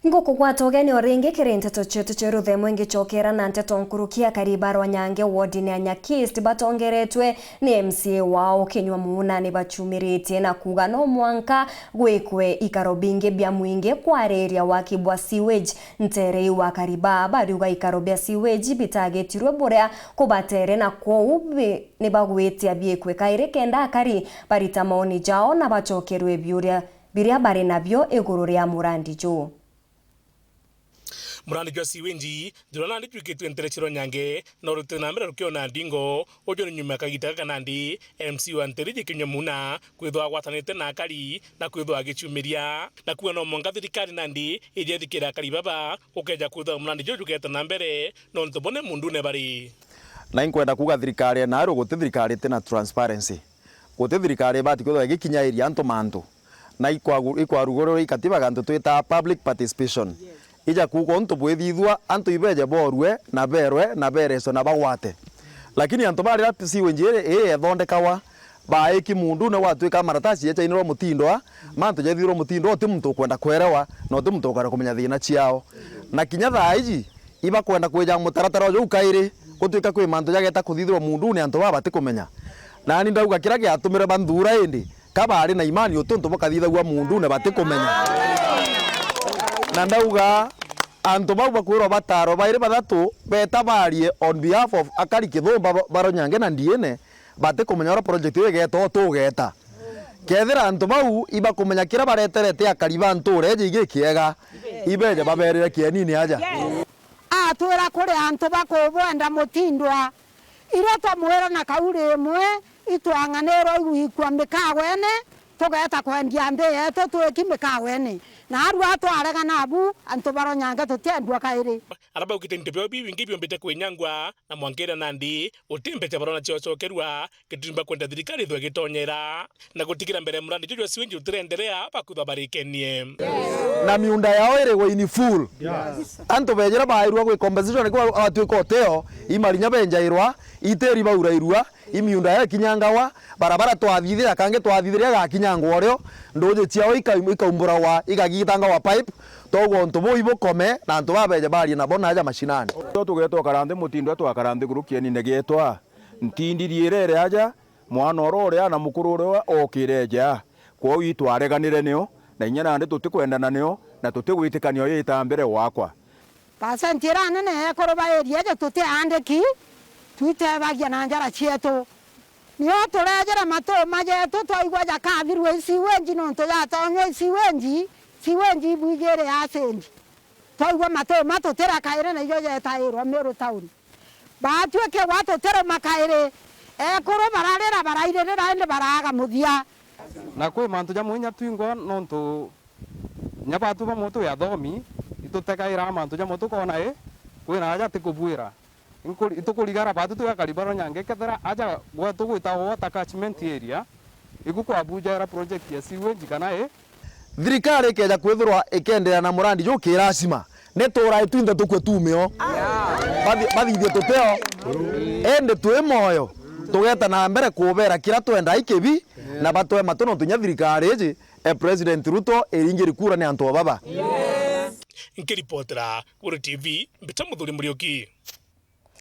Ngukugwata ugeni oringi kirinteto chetu cheruthe mwingi chokera na nteto nkurukia Karibarwa Nyange wardini ya Nyakist batongeretwe ni MCA wao Kinyua Muuna ni bachumiritie na kuga no mwanka gwikwe ikaro bingi bya mwingi kwareria wakibwa sewage nterei wa Kariba bariuga ikaro bya sewage bitagetirwe burea kubatere na kwoube ni bagwetia byekwe kaire kenda akari barita maoni jao na bachokerwe biria bari nabyo iguru ria murandi jo. Murandi jwa siwenji ndurana ndi twikitwe nterechero Nyange na rutena mbere rukiona ndingo ojo ni nyuma kagita kanandi MC wa nterije Kinyua Muuna kwithwa gwatanite na akari na kwithwa agichumiria na kuwa no monga thirikari nandi ijethikira akari baba ukeja kwithwa murandi jo juketa na mbere no ntobone mundu ne bari na inkwenda kuga thirikari na ro guti thirikari tena transparency guti thirikari bati kwithwa igikinya iria anto manto na ikwarugoro ikatiba ganto twita public participation. Ija kuko nto bwethithwa anto ibeje borwe na berwe na bereso na bagwate lakini anto bari ati siwenjere ethondekawa baiki mundu ne watwika maratasi yecha iniro mutindwa manto jethiro mutindo ti muntu kwenda kwerewa no ti muntu kwenda kumenya thina ciao na kinya thaiji iba kwenda kweja mutaratara jo ukaire gutwika kwi manto jageta kuthithirwa mundu ne anto baba ti kumenya na ni ndauga kira giatumire bandura indi kabari na imani utuntu bokathithagwa mundu ne bati kumenya na ndauga anto baba kwiro bataro baire bathatu betabarie on behalf of akari Kithumba baro Nyange na ndiene bate kumenya ora project iyo geto tugeta kethira anto bau iba kumenya kira bareterete akari banture jige kiega ibeje baberere kienini aja atwira kuri anto bakobwenda mutindwa ireto mwera na kauri imwe itwanganero igwikwa mikawene tugeta kwendia mbe yetu twikimikawene na aru atwarega nabu anto baro Nyange tutendwa kairi araba ukitente byo bingi byombete kwenyangwa na mwankera nandi utimpete barona cyocokerwa kitimba kwenda thirikari thwe gitonyera na gutikira mbere murandi jwa siwenji utirenderea bakutha barikenie na miunda yao ire go in full anto bejera bairwa gwe compensation kwa atwiko teo imarinya benjairwa iteri baurairwa imiunda ya kinyangawa barabara twathithira kange twathithira gakinyangwa ryo ndoje ciao ikaumbura wa igagitanga wa pipe togo ntobo ibokome na nto babeje bari na bona aja mashinani tugetwa karande mutindo twakarande gurukieni negetwa ntindiriere aja mwana orore na mukuru ore okireja kwa itwareganire nio na inyana ndi tutikwendana nio na tutigwitikanio yita mbere wakwa pasentira nene ekoroba erie je tuti andeki twitebagia na njara cietu niyo turejera mato majetu twaigwa jakathirwe siwenji no nto yatonyo siwenji bwigere asendi twaigwa mato tera kaire na ijo jetairwa meru tauri batweke watu tera makaire ekoro bararera barairera ende baraga muthia na kwe mantu ja munya twingo no nto nyabatu ba moto ya thomi itutekaira mantu ja moto kona kwina aja tikubwira itukurigara batu tu Karibarwa Nyange kethera aja gwetu gwita water catchment area igukwa Abuja era project ya sewage kana thirikari keja kwithirwa ikendeana na murandi jo kirasima netora itwinde tukwe tumio bathithie tuteo ende twe moyo tugeta na mbere kubera kira twenda ikibi na batwe matono tunya thirikari eje president Ruto eringiri kura ni anto baba Nkiripotera Wuru TV mbita muthuri Murioki.